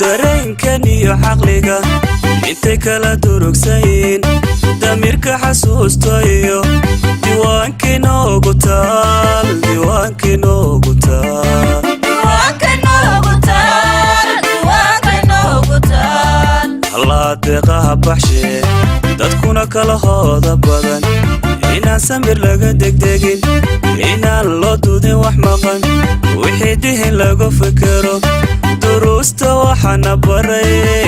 dareenkan iyo xaqliga intay kala durugsayn damirka xasuusta iyo diiwaankii noogu taal Allah deeqaha baxshee dadkuna kala hooda badan inaan samir laga degdegin inaan loo dudin wax maqan wixii dihin lagu fikiro duruusta waxana baray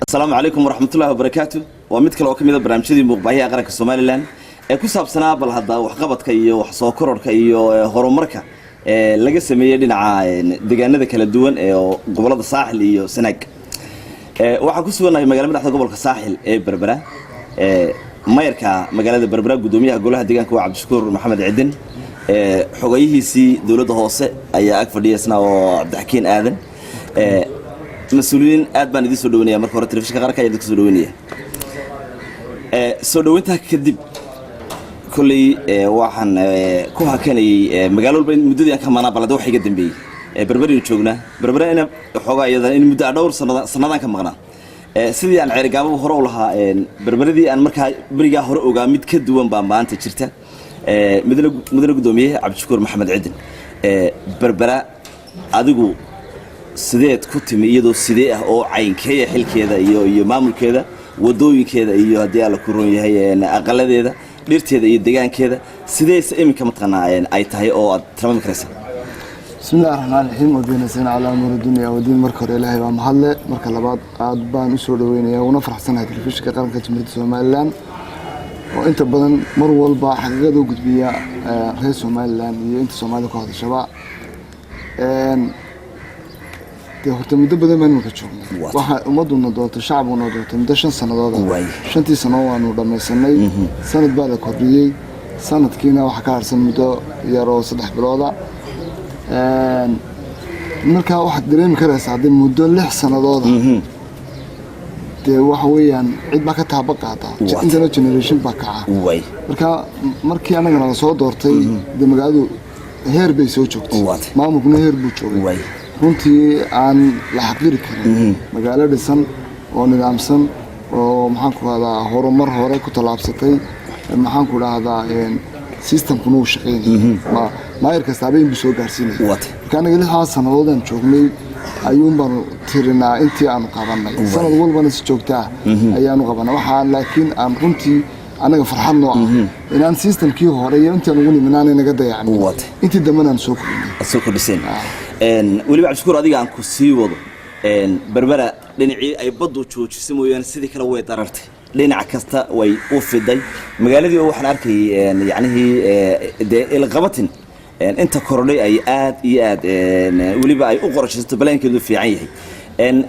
السلام عليكم ورحمة الله وبركاته ومثل كلام كمية برنامجي مقبعي أقرأ سوماليلاند كوساب سنة بالهذا وحقبت كي وحصوكرر كي هرمركا لقى سمية لنا دجاجنا ذاك الدول قبل الساحل سنك وحكوسونا مجال من تحت قبل الساحل بربرة مايركا مجال بربرة قدوميها قولها دجاج كوا عبد الشكور محمد عدن حقيقي سي دولة هوسة أي أكثر ديسنا وعبد الحكيم آذن مسؤولين أدبان دي سودونية مركورة تلفزيون قارك يدك سودونية سودونتها كذب كل واحد كوها كان مقالوا بين مدة كمان أنا بلده وحي قدم بي بربرين شوقنا بربرين حقا أيضا إن مدة دور سنة كم مغنا سيدي عن عرقابه وهرولها بربردي أن مركها برجع هرقا مد كدوان بام أنت شرته مدن قدوميه عبد الشكور محمد عدن بربرة أدقو sideed ku timi iyadoo sidee ah oo caynkay xilkeeda iyo maamulkeeda wadooyinkeeda iyo hadii la ku roon yahay aqaladeeda dhirteeda iyo deegaankeeda sidees imika matqanaa ay tahay oo aad tamaam karaysa bismillaahir rahmaanir rahiim wadinayna ala nuur dunya wadin marka hore ilaahay baa mahadle marka labaad aad baan u soo dhaweynayaa una faraxsanahay telefishinka qaranka Jamhuuriyadda Soomaaliland oo inta badan mar walba xaqiiqada u gudbiya reer Soomaaliland iyo inta Soomaalida ku hadashaba horta muddo badan baan ka joognay waxa ummaduna doonto shacabuna doonto muddo 5 sanadood shantii sano waanu dhameysanay sanad baad kordhiyay sanadkiina waxa ka harsan muddo yar oo 3 bilood marka waxa dareemi karaysaa hadii muddo 6 sanadood waxa weeyaan cid ba ka taaba qaata internet generation ba kaca marka markii anaga la soo doortay magaaladu heer bay soo joogtay maamulkuna heer buu joogay runtii aan la xaqiri karin magaalo dhisan oo nidaamsan oo maxaan ku radaa horumar hore ku talaabsatay maxaan ku radaa systemku uu shaqeynaa maayir kasta been soo gaarsiinay kana ila sanadoodaan joognay ayuun baan tirinaa intii aan qabanay sanad walbana si joogta ayaanu qabanay waxa laakiin aan runtii anaga farxad noo inaan systemkii hore iyo intii aan ugu nimanay naga dayacnay intii dambana soo kordhiseen ولي بعد شكر أديك عنك سيوض بربرة لأني أي بدو تشوش سموه يعني سيدي كلا ويا تررت لين عكسته ويوفي داي مقالة دي هو حناركي يعني هي الغبطن أنت كورلي أي آد ولي بقى أي أقرش استبلين كده في عيه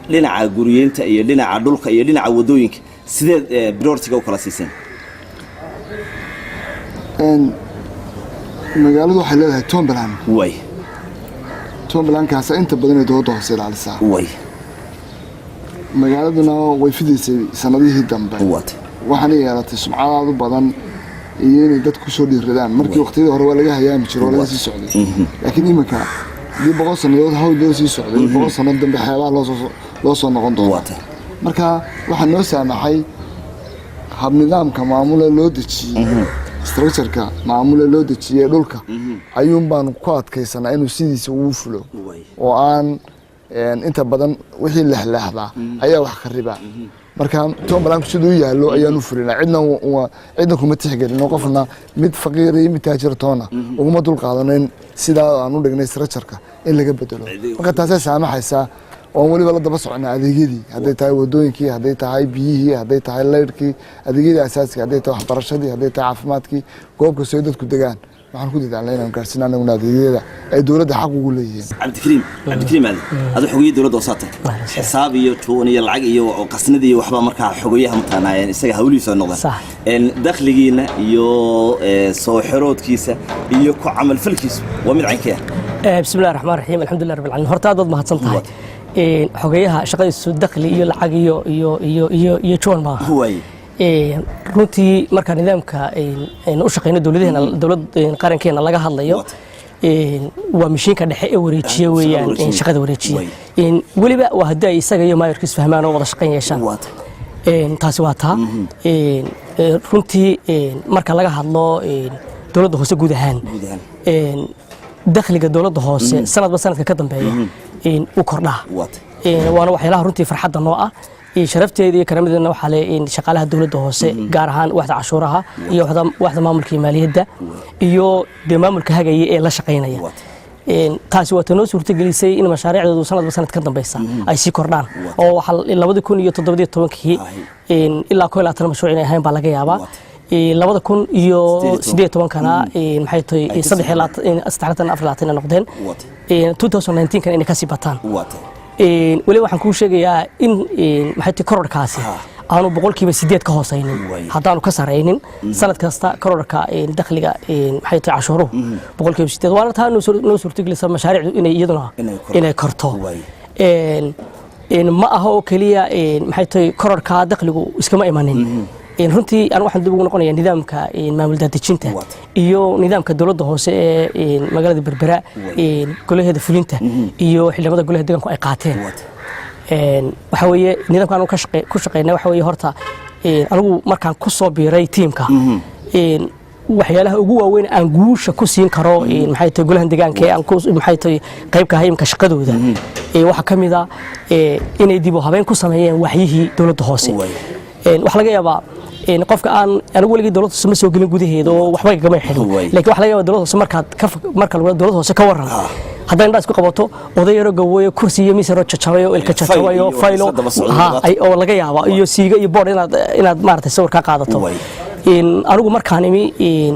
لين عجوريين تأي لين عدولك أي لين عودوينك سيد برورتك أو كلاسيسين مقالة دو حلالها توم برهان واي توم بلانكاس أنت بدنا دوده هسير على الساعة. وي. مجالدنا ويفيد سناديه الدم بقى. وات. وحني على تسمع هذا بدن يجي جت كسر الردان مركي وقتي هو ولا جه يام شروا ولا السعودية. لكن إيه مكان دي بقص النيود هاو دوسي السعودية بقص الندم بحيوان لا صنع قنطة. وات. مركا وحنا نسمع حي هب نظام كمعمول لودتشي. structure-ka maamul loo dejiyay dhulka ayuun baan ku adkaysanaa inuu sidiisa ugu fulo oo aan inta badan wixii lehlaahda ayaa wax khariba marka Tombaland sidoo yaalo ayaan u fulinaa cidna kuma tixgelin qofna mid faqiir iyo mid taajir toona uguma dul qaadanayn sida aan u dhignay structure-ka in laga bedelo marka taas ay saamaxaysa oo waliba la daba socnaa adeegyadii hadday tahay wadooyinkii hadday tahay biyihii hadday tahay leyrkii adeegyadii asaasiga hadday tahay waxbarashadii hadday tahay caafimaadkii goob kasta ay dadku degaan waxaan ku dadaalnay inaan gaarsiino anaguna adeegyada ay dowladda xaq ugu leeyihiin cabdikariim adi xogiyii dowladda oo saatay xisaab iyo tuun iyo lacag iyo qasnad iyo waxba markaa xogayaha mataanaayeen isaga hawlihiisa noqdaan dakhligiina iyo soo xiroodkiisa iyo ku camal falkiisa waa mid caynka bismillaahir rahmaanir rahiim alxamdulillahi rabbil caalamiin horta aad mahadsan tahay xogayaha shaqadiisu dakhli iyo lacag iyo joon ma runtii marka nidaamka u shaqeyno dowlad qarankeena laga hadlayo waa mishiinka dhexe ee wareejiya weeyaan shaqada wareejiya weliba waa haddii ay isaga iyo maayarkiis fahmaan oo wada shaqeyn yeeshaan taasi waa taa runtii marka laga hadlo dowladda hoose guud ahaan dakhliga dowladda hoose sanadba sanadka ka dambeeya u kordhaa waana waxyaalaha runtii farxadda noo ah sharafteeda iyo karamadeedna waxaa le shaqaalaha dowladda hoose gaar ahaan waxda cashuuraha iyo waxda maamulka iyo maaliyadda iyo dee maamulka hagaya ee la shaqaynaya taasi waa tanoo suurtagelisay in mashaariicdoodu sanadba sanad ka dambeysa ay sii kordhaan oo waxaa 2017 ilaa 11 mashruuc inay ahayn baa laga yaabaa 2018kana maxay tahay 3 noqdeen 2019 kan inay ka sii bataan weli waxaan kuu sheegayaa in maxay tahay kororkaasi aanu 8% ka hooseynin haddaanu ka sareynin sanad kasta kororka dakhliga maxay tahay cashuuruhu 8% waana taa noo suurtagelisa mashaariicdu inay iyaduna inay korto ma aha oo kaliya maxay tahay kororka dakhligu iskama imanin runtii aan waxaan dib ugu noqonayaa nidaamka maamul daadejinta iyo nidaamka dowladda hoose ee magaalada Berbera golaheeda fulinta iyo xildhibaanada golaha deegaanku ay qaateen waxa weeye nidaamka aan ku shaqeynaa waxa weeye horta anigu markaan ku soo biiray tiimka waxyaalaha ugu waaweyn aan guusha ku siin karo maxay tahay golaha deegaanka aan ku maxay tahay qayb ka hayimka shaqadooda waxa kamid ah inay dib u habeyn ku sameeyeen waxyihii dowladda hoose waxa laga yaabaa qofka aan anigu waligeed dowladda hoose ma soo gelin gudaheeda oo waxba kagama xidhin laakiin waxa laga yaabaa dowladda hoose marka dowladda hoose ka waran haddii indhaas ku qabato oday yaro gaweeyo kursi iyo miis yaro jajabayo ilka jajabayo faylo oo laga yaabo iyo siiga iyo board inaad maartay sawir ka qaadato anigu markaan imi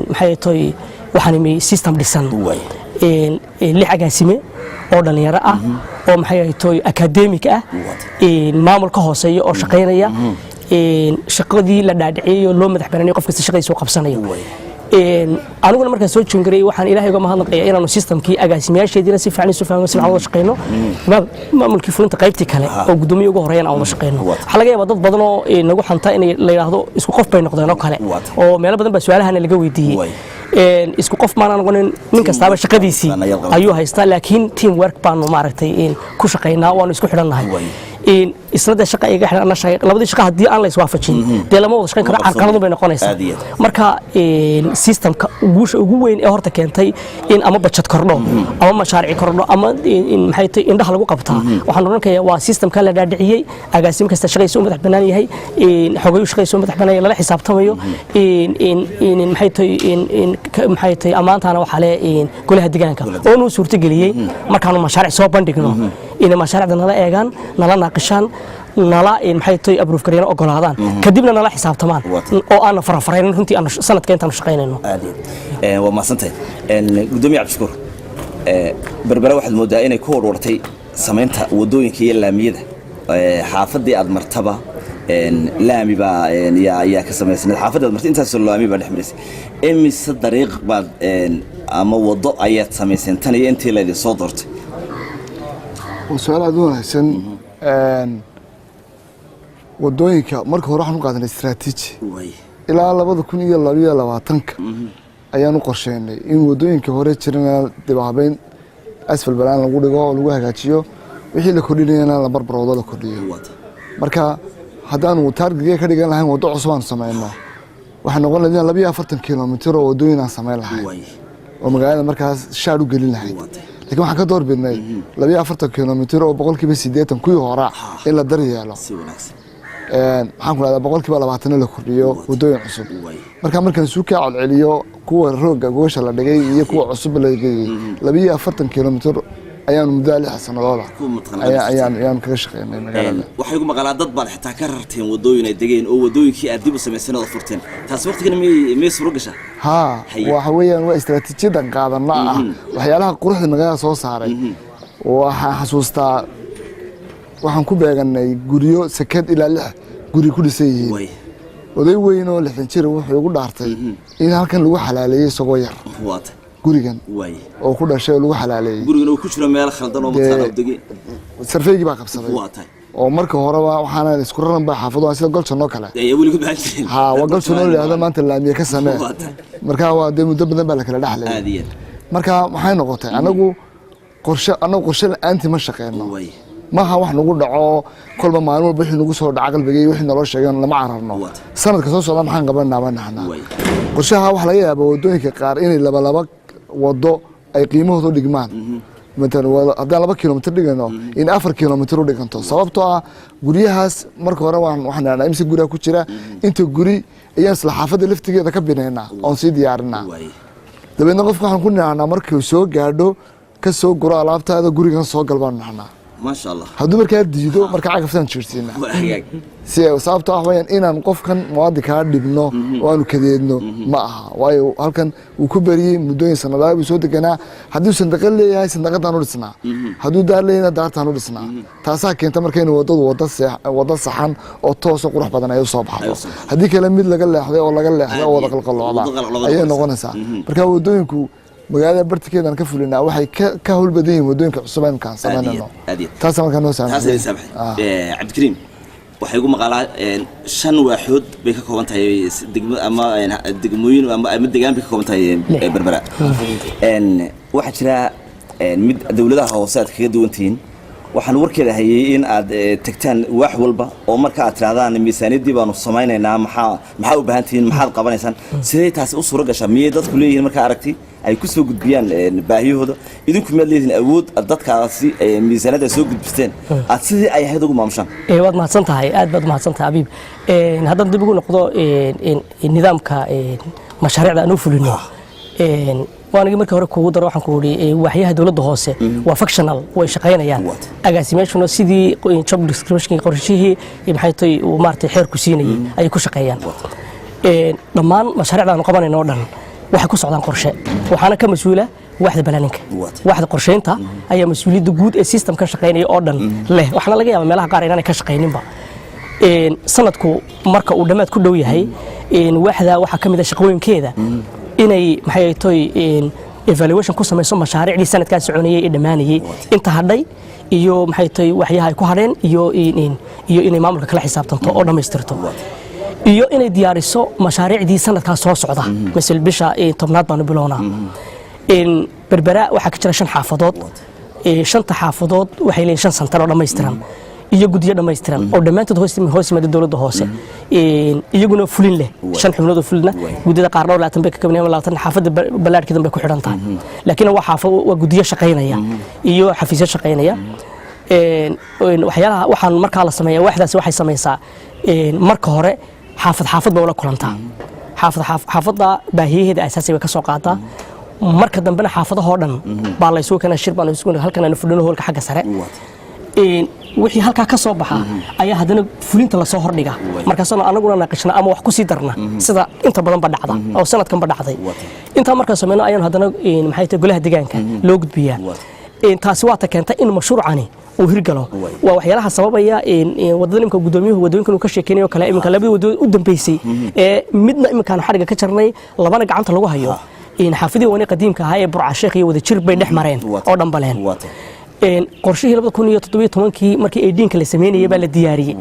maxay tahay waxaan imi system dhisan lix agaasime oo dhalinyaro ah oo maxay tahay academic ah maamulka hooseeya oo shaqeynaya shaqadii la dhaadhiciyo loo madax banaayo qof kasta shaqadiisa uu qabsanayo aniguna markaan soo joongaray waxaan ilaahay uga mahadnaqayaa inaanu systemkii agaasimayaasheediina si fiican isu fahmo si fiican wada shaqeyno maamulkii fulinta qaybtii kale oo gudoomiye ugu horeeyana aan wada shaqeyno waxa laga yaabaa dad badan oo nagu xanta inay la yiraahdo isku qof bay noqdeen oo kale oo meelo badan baa su'aalahana laga weydiiyey isku qof maana noqonin nin kastaaba shaqadiisii ayuu haystaa laakiin team work baanu maaragtay ku shaqeynaa waanu isku xidhannahay isla shaqa iga xidhan ana shaqo labadii shaqa hadii aan la iswaafajin de lama wada shaqeyn karo carqalad bay noqonaysaa marka systemka guusha ugu weyn ee horta keentay in ama budget kordho ama mashaariic kordho ama maxay tahay indhaha lagu qabtaa waxaan orankayaa waa systemka la dhaadhiciyay agaasim kasta shaqadiisa u madax banaan yahay xogayu shaqadiisa u madax banaan yahay la xisaabtamayo maxay tahay amaantana waxa le golaha deegaanka oo noo suurtageliyay markaanu mashaariic soo bandhigno in mashaariicda nala eegaan nala naaqishaan nala maxay tahay approve gareeyaan ogolaadaan kadibna nala xisaabtamaan oo aan farafarayn runtii aan sanadka intaan shaqeynayno waa maasantay gudoomiye Cabdishakuur Berbera waxaad moodaa inay ku warwartay sameynta wadooyinka iyo laamiyada xaafadii aad martaba laami baa yaa ka sameysnay xaafadii aad martay intaas laami baa dhexmarisay emise dariiq baad ama wado ayaad sameyseen tan iyo intii la idin soo doortay وسؤال أدونا حسن ودوينك مركز راح نقعد استراتيجي إلى الله بدو كوني يلا بيا لو عتنك أيانو قرشين إن ودوينك هوري تشرنا دبابين أسفل بلان لقول جوا لقول هكذا وحي لكلنا أنا لبربر وضل كلية مركا هدان وتارج جي كذي قال لهم وضع عثمان سمعنا وإحنا قلنا لنا لبيا 40 كيلومتر ودوينا سمعنا ومقالنا مركز شارو قليل هاي لكن waxaan ka door bidnay 240 kilomitir oo boqolkiiba 80 ku hora in la daryeelo waxaan ku leedahay boqolkiiba 20 la kordhiyo wadooyin cusub markaan suuqa celceliyo kuwa rooga goosha la dhigay iyo kuwa cusub la dhigay 240 kilomitir ayaan muddo 6 sanadooda ayaan kaga shaqeynay magaalada waxay ugu maqalaan dad baad xitaa ka rarteen wadooyin ay degeen oo wadooyinkii aad dib u sameyseen oo furteen taas waqtigan ma suuro gashaa waxa weeyaan waa istiraatiijiyadan qaadana ah waxyaalaha quruxda magaalada soo saaray waxaan xasuustaa waxaan ku beeganay guriyo sakad ilaa 6 guri ku dhisay yihiin oday weyn oo 60 jir wuxuu ugu dhaartay in halkan lagu xalaaleeyay isagoo yar gurigan oo ku dhashay lagu xalaaleeyay gurigan uu ku jiro meel khaldan oo matala degay sarfeeygi baa qabsaday oo marka hore waxaana isku raran baa xaafado sida goljanoo kale weli ku baahan waa goljanoo leeyahay maanta laamiye ka samee marka waa muddo badan baa la kala dhaxlay marka waxay noqotay anagu qorshe aanti ma shaqeeyno maaha wax nagu dhaco kolba maalmo walba wixii nagu soo dhaca qalbigay wixii naloo sheegeen lama cararno sanadka soo socda maxaan qabanaa banaana qorshaha wax laga yaabo wadooyinka qaar inay laba wado ay qiimahoodu dhigmaan مثلا هذا 2 كيلومتر dhigano in 4 كيلومتر u dhiganto sababtoo ah guriyahaas marka hore waxaan imsi guriga ku jira inta guri ayaan isla xaafada laftigeeda ka binaynaa oo si diyaarinaa dabeedna qofka waxaan ku naaxnaa markii uu soo gaadho ka soo guro alaabtaada gurigan soo galbaan naxnaa ما شاء الله hadduu markaa diido marka cagaftan jirsiina si sababtoo ah wayaan inaan qofkan muwaadinka dhibno oo aanu kadeedno ma aha waayo halkan uu ku bariyay muddooyin sanadaad uu soo deganaa haddii sandaqa leeyahay sandaqadan u dhisnaa hadduu daar leeyna daartan u dhisnaa taasaa keenta markaynu wada saxan oo toos qurux badan ay soo baxdo haddii kale mid laga leexday oo wada qalqalooda ayay noqonaysaa marka wadooyinku magaalada bartikeedan ka fulinaa waxay ka hawlbadeen wadooyinka cusub aan kaan sameeyno taas markaa noo saamaxay Cabdikariim waxay ugu maqalaa 5 waaxood bay ka kooban tahay degmo ama degmooyin ama deegaan bay ka kooban tahay Berbera waxa jira mid dawladaha hoose aad kaga duwantiin waxaan warkeeda hayay in aad tagtaan wax walba oo marka aad tiraadaan miisaaniyadii baanu samaynaynaa maxaa u baahantiin maxaad qabanaysaan sidee taas u suura gashaa miyay dadku leeyihiin marka aragti ay ku soo gudbiyaan baahiyahooda idinku ma leeyihiin awood dadkaasi miisaaniyada soo gudbisteen aad sidii ay ahayd ugu maamushaan waad mahadsan tahay aad baad mahadsan tahay Habiib haddaan dib ugu noqdo nidaamka mashaariicda aanu fulino waanigi markii hore kuugu daro waxaan ku wadi waxyaha dawladda hoose waa functional way shaqeynayaan agaasimeeshuna sidii job description qorshihii maxay tahay uu maartay xeer ku siinayay ay ku shaqeeyaan dhammaan mashaariicda aanu qabanayno oo dhan waxa ku socdaan qorshe waxaana ka mas'uula waaxda balaaninka waaxda qorsheynta ayaa mas'uuliyadda guud ee systemka shaqeynaya oo dhan leh waxna laga yaabaa meelaha qaar inaan ka shaqeyninba sanadku marka uu dhamaad ku dhow yahay waaxda waxa kamid ah shaqooyinkeeda inay maxay tahay evaluation ku sameeyso mashaariicdii sanadkan soconayay ee dhamaanayay inta hadhay iyo maxay tahay waxyaha ay ku hadheen iyo inay maamulka kala xisaabtanto oo dhameystirto iyo inay diyaariso mashaariicdii sanadkaas soo socda misal bisha 10aad baan bilownaa Berbera waxa ka jira 5 xaafadood 5 xaafadood waxay leeyihiin 5 santar oo dhameystiran iyo gudiyo dhameystiran oo dhamaantood hoos yimaada dawladda hoose iyaguna fulin leh 5 xubnood oo fulina gudida qaar dhowr 20 bay ka kabnayaan 20 xaafada balaadhkeedan bay ku xidhan tahay laakiin waa xaafado waa gudiyo shaqeynaya iyo xafiisyo shaqeynaya waxyaalaha waxaan markaa la sameeyaa waaxdaasi waxay sameysaa marka hore xaafad baa wala kulantaa xaafada baahiyaheeda asaasiga ka soo qaataa marka dambena xaafadahoo dhan baa la isugu keenaa shir baan isugu halkan aan fudhino hoolka xagga sare wixii halka ka soo baxa ayaa hadana fulinta la soo hordhiga markaasoo anaguna naaqashna ama wax ku sii darna sida inta badan ba dhacda oo sanadkan ba dhacday inta markaa sameeyno ayaan hadana maxay tahay golaha deegaanka loo gudbiyaa taasi waa ta keentay in mashruucani uu hirgalo waa waxyaalaha sababaya wadada nimka gudoomiyuhu wadooyinkan uu ka sheekeynayo kale iminka labada wado u dambeysay midna iminkaan xariga ka jarnay labana gacanta lagu hayo xaafidii wani qadiimka ahaa ee Burca Sheekh iyo wada jir bay dhex mareen oo dhambaleen qorshihii 2017 markii ay diinka la sameeyay baa la diyaariyay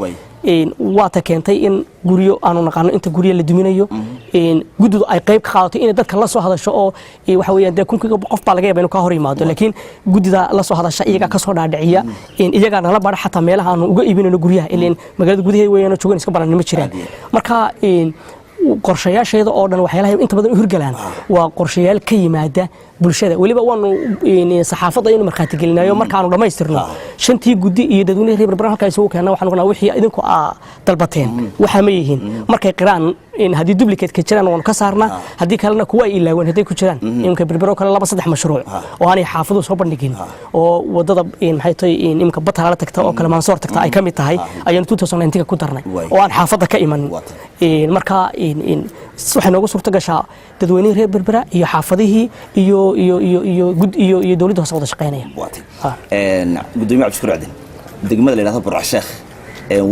waa ta keentay in guriyo aanu naqaano inta guriyo la duminayo gudidu ay qayb ka qaadato in dadka la soo hadasho oo waxa weeyaan de kunkiga qof baa laga yaabaa inuu ka hor yimaado laakiin gudida la soo hadasha iyaga ka soo dhaadhiciya iyaga nala baara xataa meelaha aanu uga iibinayno guriyaha ileen magaalada gudaheeda weeyaan joogan iska baranimo jiraan marka qorshayaasheeda oo dhan waxyaalaha inta badan u hirgalaan waa qorshayaal ka yimaada bulshada waliba waanu saxaafada inuu marxaati gelinayo marka aanu dhameystirno 5tii gudi iyo dadweynaha reer Berbera halka isugu keenay waxaan ognaa wixii idinku dalbateen waxa ma yihiin markay qiraan in haddii duplicate ka jiraan waan ka saarnaa haddii kalena kuwa ay ilaaween haday ku jiraan imka berbero kale 2-3 mashruuc oo aanay xaafaduhu soo bandhigin oo wadada maxay tahay imka batala tagta oo kale Mansoor tagta ay kamid tahay ayaan 2019 ku darnay oo aan xaafada ka iman marka waxay noogu suurta gashaa dadweynaha reer berbera iyo xaafadihii iyo dawladda hoose wada shaqeynaya gudoomiye Cabdi Shukri degmada la yiraahdo Burca Sheekh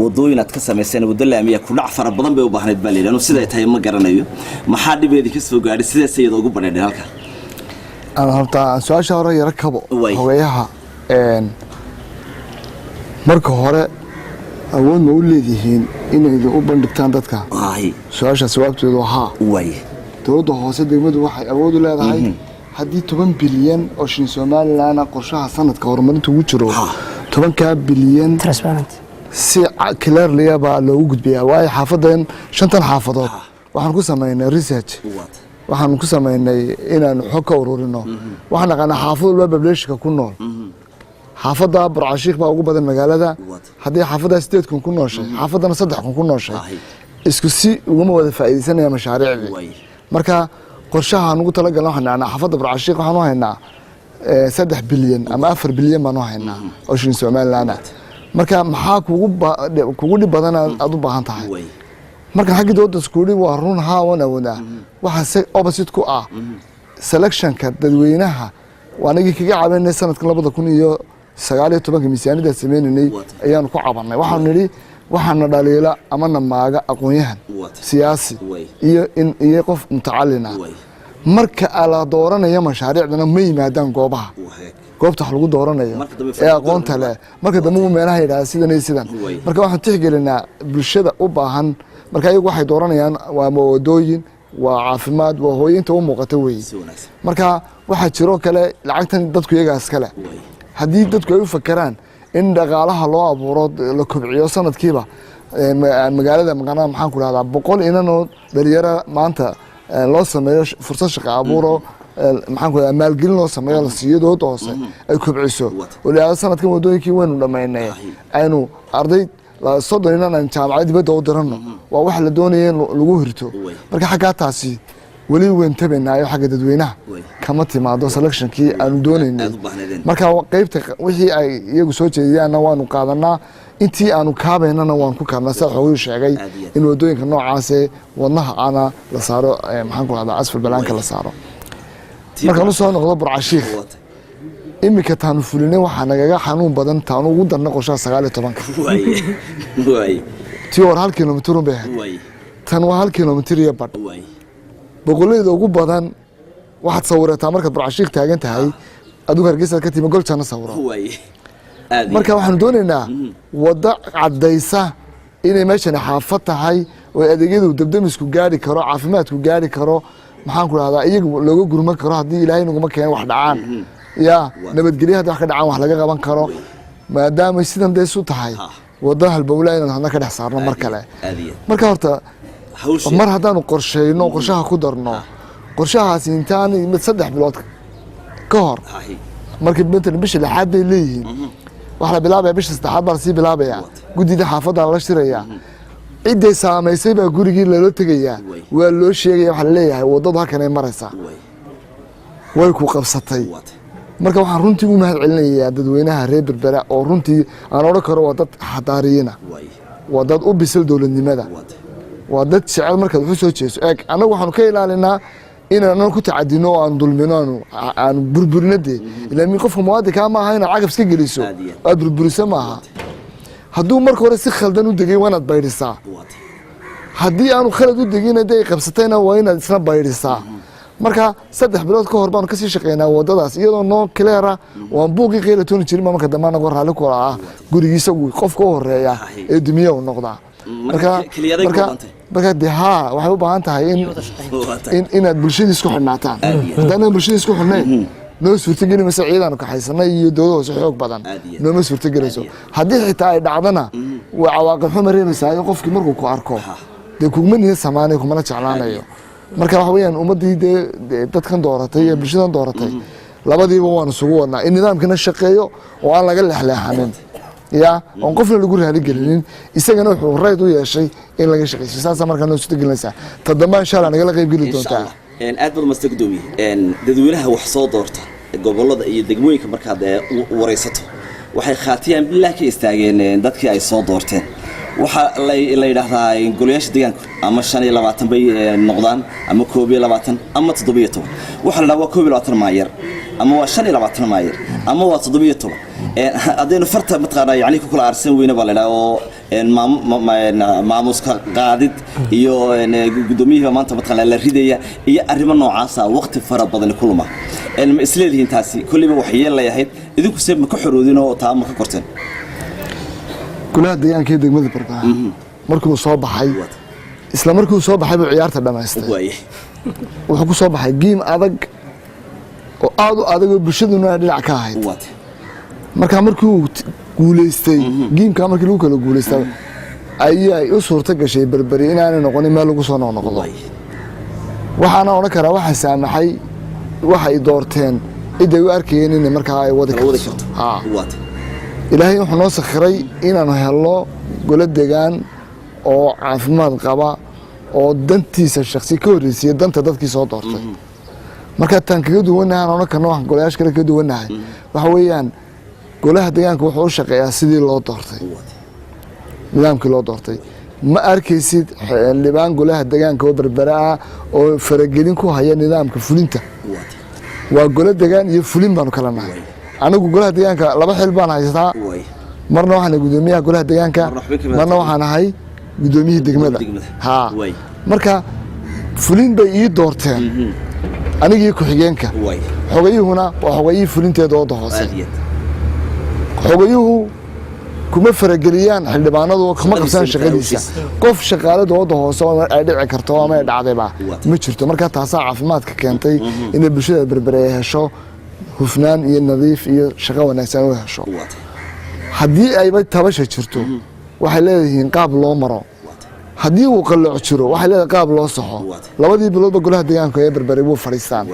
wadooyin aad ka sameyseen wada laamiya ku dhac fara badan bay u baahnayd baa leeyahay sida ay tahay ma garanayo maxaa dhibeedii ka soo gaadhay sida sayid ugu banaaday halka aan horta su'aasha hore yara kabo hogayaha marka hore awood ma u leedihiin inay u bandhigtaan dadka su'aasha sababteedu waxa dawladda hoose degmadu waxay awood u leedahay haddii 10 bilyan oo shilin Soomaaliland qorshaha sanadka horumarinta ugu jiro 10 bilyan transparent si clearly baa loogu gudbiyaa way xaafadan 5 xaafadood waxaan ku sameeynay research waxaan ku sameeynay inaan xog ka ururino waxaan naqana xaafad walba population ku nool xaafada Burca Sheekh baa ugu badan magaalada haddii xaafada 8 kun ku nooshay xaafadana 3 kun ku nooshay isku si uga wada faa'iideysanaya mashaariicda marka qorshaha ugu talagalay waxaan xaafada Burca Sheekh waxaan u haynaa 3 bilyan ama 4 bilyan baan u haynaa oo shilin Soomaaliland marka maxaa kugu dhib badan aad u baahan tahay marka xagga dawladda iskuuli waa run wana waxa opposite ku ah selectionka dadweynaha waanigi kaga caawinay sanadkan 2019 miisaaniyada sameynay ayaan ku cabanay waxaan niri waxaana dhaliila ama namaaga aqoonyahan siyaasi iyo qof mutacalina marka ala dooranaya mashaariicdana ma yimaadaan goobaha goobta wax lagu dooranayo ee aqoonta leh marka dambe meelaha yiraahdo sidan marka waxaan tixgelinaa bulshada u baahan marka ayagu waxay dooranayaan waa wadooyin waa caafimaad waa hooyinta u muuqata weey marka waxa jiro kale lacagtan dadku iyaga iskale haddii dadku ay u fakaraan in dhaqaalaha loo abuuro la kobciyo sanadkiiba magaalada maxaan ku raahdaa 100 inanoo dhalinyaro maanta loo sameeyo fursad shaqo abuuro maxaan ku raahdaa maalgelin loo sameeyo la siiyo dawladda hoose ay kobciso walaal sanadkan wadooyinkii waynu dhameynay aynu arday soddon inaan jaamacad dibadda u dirano waa wax la doonayo lagu hirto marka xagga taasi wali weyn tabeynaayo xagga dadweynaha kama timaado selectionkii aanu doonaynay marka qaybta wixii ay iyagu soo jeediyaan waanu qaadanaa intii aanu kaabeynana waan ku kaabnaa sida xoogay sheegay in wadooyinka noocaas wadnaha ana la saaro maxaan ku raahdaa asfal balaanka la saaro marka uu soo noqdo Burca Sheekh imika taanu fulinay waxa nagaga xanuun badan taanu ugu darna qorshaha 19 tii war 1 kilomitir u baahan tan waa 1 kilomitir iyo badh boqolleyda ugu badan waxaad sawirataa marka Burca Sheekh taagan tahay adigu Hargeysa ka timi golchana sawiro marka waxaan doonaynaa wada cadaysa inay meeshan xaafad tahay oo adeegyadu dabdamisku gaari karo caafimaadku gaari karo maxaan ku raahdaa iyagu looga gurman karo haddii Ilaahay naguma keenay wax dhacaan ya nabadgelyo hadda wax ka dhacaan wax laga qaban karo maadaama sidan deesu tahay wada halbowlaa inaan hadna ka dhex saarno mar kale marka horta mar haddaanu qorsheyno qorshaha ku darno qorshahaas intaan mid 3 bilood ka hor markii bisha lixaad bay leeyihiin waxa la bilaabay bisha 3 baa si bilaabaya gudida xaafadda la shiraya ciiday saameysay baa gurigii loo tagayaa waa loo sheegay waxa la leeyahay wadada halkan ay maraysaa way ku qabsatay marka waxaan runtii u mahad celinayaa dadweynaha reer Berbera oo runtii aan oran karo waa dad xadaariyina waa dad u bisil dawladnimada waa dad jecel marka wuxuu soo jeeso anagu waxaan ka ilaalinaa inaan ku tacadino aan dulmino aan burburinade ilaa min qofka muwaadinka ma aha in cagaf iska geliso aad burburisa maaha hadduu marka hore si khaldan u degay waanaad bayrisaa haddii aanu khalad u degin ay qabsatayna waa inaad isna bayrisaa marka 3 bilood ka hor baan ka sii shaqeynaa wadadaas iyadoo noo cleara waan buuqii qeylatoon jirin marka dambana goor raali ku ah gurigiisa uu qofka horeeya ee dumiye u noqdaa marka deha waxay u baahan tahay inaad bulshada isku xirnaataan hadana bulshada isku xirnaan noo suurtagelin ma ciidan ka haysanay iyo dawladda xoog badan noo suurtagelayso haddii xitaa ay dhacdana waa cawaaqib xumo reebaysaa qofkii markuu ku arko kuma niyo samaanay kuma jeclaanayo marka waxa weeyaan ummadii dadkan dooratay ee bulshadan dooratay labadiiba waan isugu wadnaa in nidaamkana shaqeeyo oo aan laga leexleexanin يا ونقفل اللي يقولها لجلين يسجن وحو الرئيس وياشي إن لقى شيء ساسا مركز نص تجلنا ساعة تضمن إن شاء الله نقول غيب جلد إن شاء الله أدبر مستقدمي ددوينها وحصاد دورته قبل الله يدقموي كمركز ورئيسته waxay khaatiyaan bilaa ka istaageen dadkii ay soo doorteen waxa la yiraahdaa in golayaasha deegaanka ama 25 bay noqdaan ama 22 ama 17 waxa la waa 22 maayar ama waa 25 maayar ama waa 17 adeenu farta matqaana yaani ku kala arsan weyna baa la oo maamuska qaadid iyo gudoomiyaha maanta matqaana la ridaya iyo arrimo noocaas ah waqti fara badan kulma isleedihiin taasi kulliba wax yeelayahay idinku seeb ma ka xoroodin oo taa ma ka korteen kulaha deegaanka degmada Berbera markuu soo baxay isla markuu soo baxay buu ciyaarta dhamaystay wuxuu ku soo baxay game adag oo aad u adag oo bulshaduna dhinac ka ahayd marka markuu guuleystay game-ka markii lagu kala guuleystay ayay u suurta gashay Berbera inaanay noqonin meel lagu soo noqdo waxaana oran karaa waxa saamaxay waxay doorteen iday u arkayeen in markaa ay wada karto ilaahay wuxuu noo sakhiray inaanu helno golo deegaan oo caafimaad qaba oo dantiisa shakhsi ka horreysay danta dadkii soo doortay marka tan kaga duwanahay oran karno wax golayaasha kale ka duwanahay waxa weeyaan golaha deegaanka wuxuu u shaqeeyaa sidii loo doortay nidaamkii loo doortay ma arkaysid xildhibaan golaha deegaanka oo Berbera ah oo faragelin ku haya nidaamka fulinta waa golo deegaan iyo fulin baan kala nahay anigu golaha deegaanka laba xil baan haystaa marna waxaan gudoomiyaha golaha deegaanka marna waxaan ahay gudoomiyihii degmada ha marka fulin bay ii doorteen anigii ku xigeenka xogayuhuna waa xogayii fulinteeda oo hoose xogayuhu kuma farageliyaan xildhibaanadu kuma qabsan shaqadiisa qof shaqaalada oo hoose oo ay dhici karto ama ay dhacdayba ma jirto marka taas caafimaadka keentay in bulshada Berbera ay hesho hufnaan iyo nadiif iyo shaqo wanaagsan oo hesho haddii ay tabasha jirto waxay leeyihiin qaab loo maro haddii uu qalooc jiro waxay leedahay qaab loo saxo labadii biloodba golaha deegaanka ee Berbera wuu fariistaan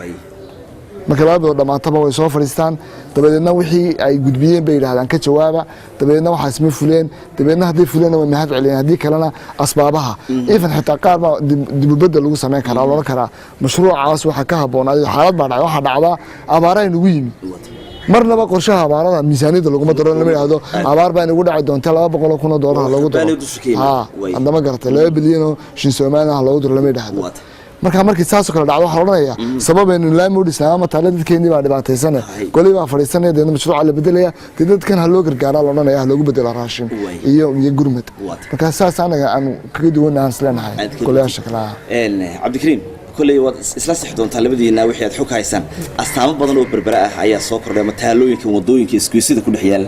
marka labadoo dhamaataba way soo fariistaan dabadeedna wixii ay gudbiyeen bay yiraahdaan ka jawaaba dabadeedna waxa isma fuleen dabadeedna hadii fuleen way mahad celiyeen hadii kalena asbaabaha even xitaa qaar ba dibadda lagu sameyn karaa loo karaa mashruucaas waxa ka haboonaaday xaalad baa dhacay waxa dhacda abaar ay nagu yimid marnaba qorshaha abaarada miisaaniyada lagu daro lama yiraahdo abaar baa inagu dhaci doonta $200,000 loogu daro andama garatay 2 bilyan oo shin Soomaaliya loogu daro lama yiraahdo markii saas kala dhacdo waxa oranaya sababeenu laamo dhisama taala dadkeeni baa dhibaataysan golay baa fariisanay deena mashruuc la bedelaya dadkan ha loo gargaara la oranaya loogu bedelo raashin iyo gurmad marka saas anaga aan kaga duwanaan isleenahay golayaasha kala Cabdikariim kulay wad isla sixdoonta labadiina wixii aad xog haysan astaamo badan oo Berbera ah ayaa soo kordhay mataalooyinka wadooyinka iskuisida ku dhaxyaal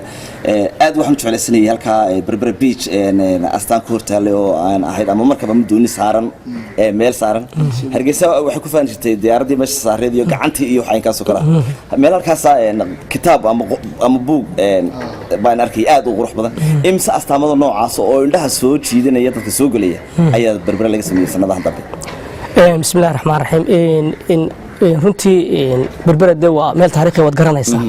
aad waxaan jeclaysanay halka Berbera beach astaan ku hortaale oo aan ahayd ama markaba madooni saaran meel saaran Hargeysa waxay ku faan jirtay diyaaradii meesha saareed iyo gacantii iyo waxaan ka soo kala meel halkaas kitaab ama buug baan arkay aad u qurux badan imsa astaamada noocaas oo indhaha soo jiidanaya dadka soo galaya ayaa Berbera laga sameeyay sanadahan dambe بسم الله الرحمن الرحيم runtii Berbera waa meel taariikhi wad garanaysaa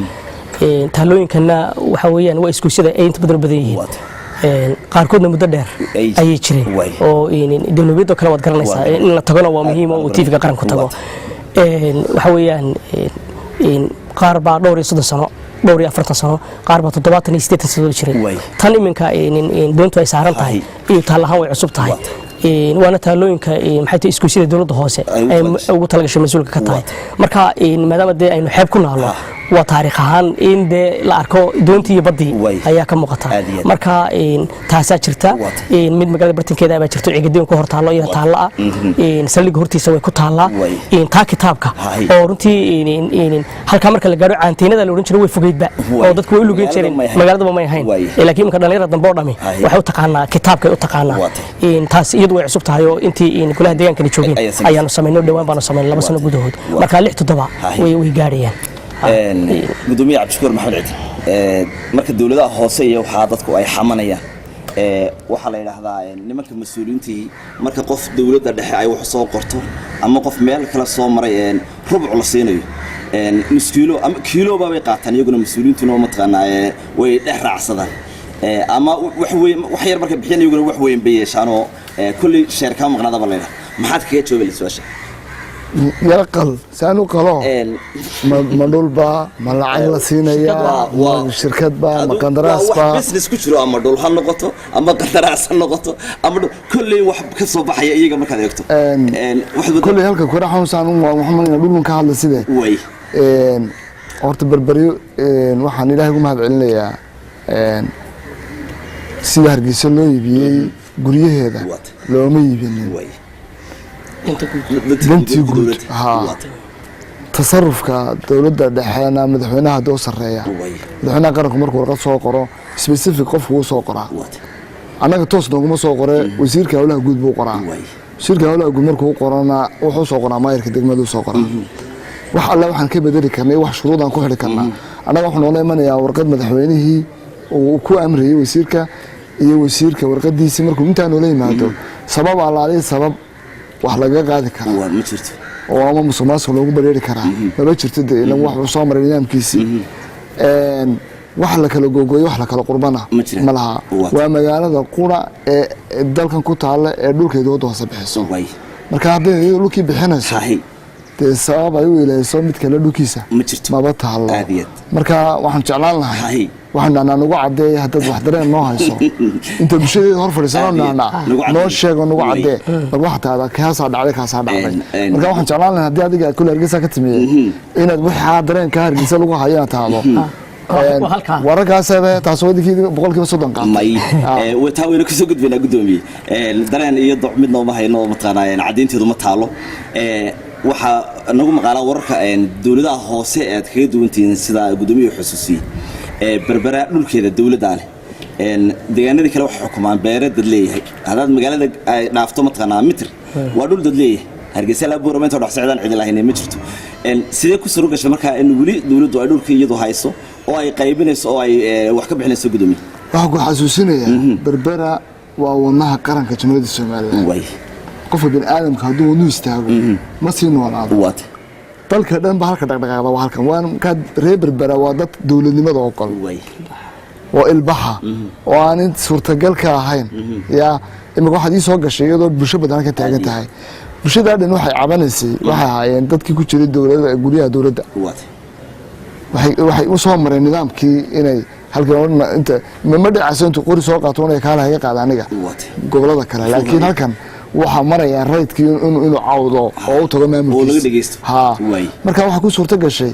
talooyinkana waxa weeyaan waa isku sida ay inta badan yihiin qaarkoodna muddo dheer ayay jireen oo dawladda kale wad garanaysaa in la tagana waa muhiim oo TV-ga qaranku tago waxa weeyaan qaar baa dhowr iyo 30 sano dhowr iyo 40 sano qaar baa 78 sano jiray tan iminka doontu ay saaran tahay iyo taalahan way cusub tahay وانا تالوينka maxay tahay isku sida dawladda hoose ay ugu talagashay mas'uulka ka tahay marka maadaama aynu xeeb ku naalo waa taariikh ahaan in la arko doontii iyo badii ayaa ka muuqata marka taasa jirta mid magaalada bartankeeda ay jirto ciigadeen ku hortaalo iyo taala saldhig hortiisa way ku taala taa kitaabka oo runtii halka marka la gaaro caanteynada la oran jiray way fogeydba oo dadku way u lugeyn jireen magaalada ma ahayn laakiin marka dhalinyarada dambe oo dhami waxay u taqaanaa kitaabka u taqaanaa taas way cusub tahay oo intii golaha deegaanka joogeen ayaanu sameeyay dhawaan baanu sameeyay 2 sano gudahood marka 6 way gaarayaan gudoomiyaha Cabdishakuur Maxamed Ciid marka dawladaha hoose iyo waxa dadku ay xamanayaan waxa la yiraahdaa nimanka mas'uuliyiintii marka qof dawladda dhexe ay wax soo qorto ama qof meel kala soo maray rubuc la siinayo nus kiilo ama kiilo baa way qaataan iyaguna mas'uuliyiintuna ma taqaanaa way dhex raacsadaan ama wax yar marka bixin iyaguna wax weyn bay yeeshaanoo kulli sheer ka maqnaadaba leeyahay maxaad kaga joobaysaa su'aasha يقل سانو قلو ما دولبا ما لعق لا سينيا شركات با ما قندراس با بزنس ku jiro ama dhul ha noqoto ama qandaraas ha noqoto ama kulli wax ka soo baxaya iyaga markaad eegto kulli halka ku raxoon saanu waxaan dhulun ka hadla sidee way horta barbariyo waxaan ilaahay ugu mahad celinayaa sida Hargeysa loo iibiyay guryaheeda looma iibinin dantii guud tasarrufka dawladda dhexeena madaxweynaha doo sareeya madaxweynaha qaranku markuu warqad soo qoro specific qofku uu soo qoraa anaga toos nooguma soo qore wasiirka hawlaha guud buu qoraa wasiirka hawlaha guud markuu qorana wuxuu soo qoraa maayirka degmadu soo qoraa wax alla waxaan ka bedeli karnay wax shuruudaan ku xidhi karnaa anaga waxaan noo imanayaa warqad madaxweynihii uu ku amriyay wasiirka iyo wasiirka warqadiisii markuu intaa noola yimaado sabab alaali sabab wax laga qaadi karaa waa ma jirto oo ama musuqmaasuq loogu bareeri karaa ma jirto in wax soo maray nidaamkiisii wax la kala googooyo wax la kala qurbana ma laha waa magaalada qura ee dalkan ku taala ee dhulkeeda hoose bixiso marka haddii dhulkii bixinayso dee sabab ay u ilaaso mid kale dhulkiisa maba taalo marka waxaan jeclaan lahay waxaan ugu cadeeyay hadda wax dareen noo hayso inta bulshada hor fadhiisanaana noo sheego nagu cadee bal wax taada kaasa dhacday marka waxaan jeclaan lahaa hadii adiga kulli Hargeysa ka timiyay inaad waxa dareen ka Hargeysa lagu hayo taado wararkaasaba taas wadikii 100% qaad may wata weyn ku soo gudbina gudoomiye dareen iyo doc mid noo ma hayno mataqaanaa cadeynteedu ma taalo waxa nagu maqaalaa wararka dawladaha hoose ee kaga duwantiin sida gudoomiye xusuusiyay berbera dhulkeeda dawladda leh deegaanadii kale wax xukumaan beerada leeyahay hadaad magaalada ay dhaafto mataqaanaa mitir waa dhul dad leeyahay Hargeysa la booramente oo dhaxsacdan cid lahayn ma jirto sidee ku soo gashay marka in wali dawladdu ay dhulka iyadu hayso oo ay qaybinayso oo ay wax ka bixinayso gudoomiye waxa ku xasuusinaya berbera waa wadnaha qaranka Jamhuuriyadda Soomaaliya way qof bin aadamka haduu uu istaago ma sii noolaado dalka dhan ba halka dhaqdhaqaaqda waa halkan waan ka berbera waa dad dawladnimada oo qol way oo ilbaha oo aan suurtagal ka ahayn ya imika waxa ii soo gashay iyadoo bulsho badan ka taagan tahay bulshada dhan waxay cabanaysay waxa ahaayeen dadkii ku jiray dawladda guriyaha dawladda waxay u soo mareen nidaamkii inay halkan inta ma dhacayso inta qori soo qaato inay kala haga qaad aniga gobolada kale laakiin halkan waxa maraya raydkii inuu cawdo oo tago maamulkiisa marka waxa ku suurta gashay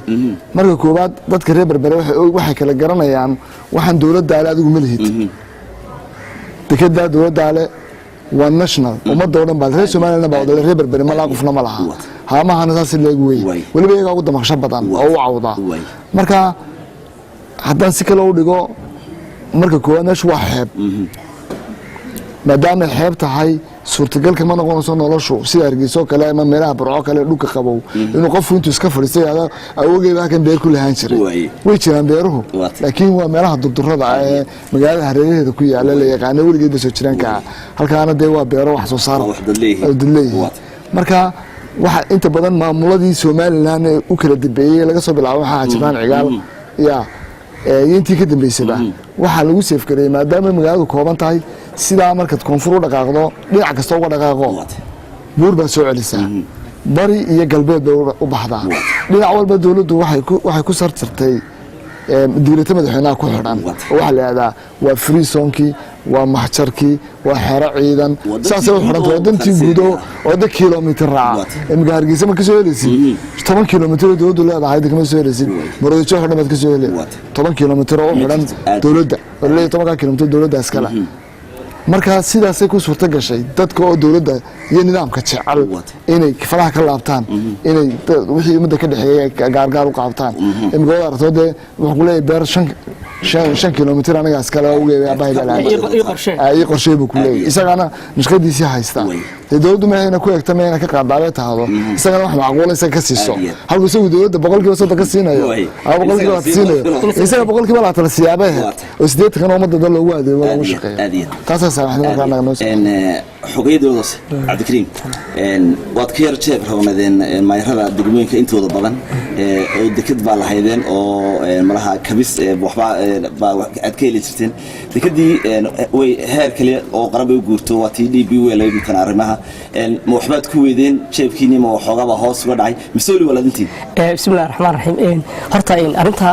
marka koobaad dadka reer berbera waxay kala garanayaan waxaan dawladda adigu ma lihid dekada dawladda waa national ummadda oo dhan baa reer Soomaaliland baa reer berbera ma la qofna ma laha haamahan saas leeg weey waliba iyaga ugu damaqsho badan oo u cawda marka haddaan si kale u dhigo marka koowaad meeshu waa xeeb maadaama xeeb tahay suurtagal kama noqonayso noloshu sida Hargeysa kale ama meelaha burco kale dhulka qabow inuu qof intuu iska fadhiistay awgeeba kan beer ku lahaan jiray way jiraan beeruhu laakiin waa meelaha durdurada ee magaalada hareeraheeda ku yaala la yaqaan weligeed soo jiraan ka halkaana de waa beero wax soo saar marka waxa inta badan maamuladii Soomaaliland u kala dambeeyay laga soo bilaabo waxa jiraan cigaal ya intii ka dambeysay waxa lagu seefgareeyay maadaama magaaladu kooban tahay sida marka koonfur u dhaqaaqdo dhinac kasta uga dhaqaaqo buur baa soo celisa bari iyo galbeed u baxda dhinac walba dawladdu waxay ku sartirtay diirata madaxweynaha ku xidhan waxa la yiraahdaa waa free zonki waa maxjarkii waa xero ciidan saas oo xidhan wadantii guudo oo 1 kiiloomitir raac imka Hargeysa marka soo helaysi 10 kiiloomitir dawladdu leedahay degmo soo helaysi Muqdisho xidhan baad ka soo helay 10 kiiloomitir oo xidhan dawladda oo 10 kiiloomitir dawladda iskala marka sidaas ay ku suurta gashay dadka oo dawladda iyo nidaamka jecel inay faraha ka laabtaan inay wixii umada ka dhaxeeyay gaargaar u qaabtaan imigooda artoode wuxuu leeyahay beer 5 kiiloomitir anaga iskala u geeyay baahida ay qorsheey buu ku leeyahay isagana nashqadiisii haysta dawladdu ma ayna ku egtamayna ka qaadaalay taado isagana wax macquul ah ka siiso halku soo dawladda 100% ka siinayo 100% siinayo isaga 100% la tala siyaabaha oo 8 kan umada dad loogu adeego lagu shaqeeyo taas xogayadoodas cabdikariim waad ka yar jeeb rawnadeen maayarada degmooyinka intooda badan oo dekad baa lahaydeen oo malaha kabis waxba aad ka heli jirteen dekadii way heer kale oo qaran bay u guurto waa tii DB way la yidhi arrimaha ma waxbaad ku weydeen jeebkiini ma waxoogaba hoos uga dhacay masuuli waladintii bismillaahir rahmaanir rahiim horta arinta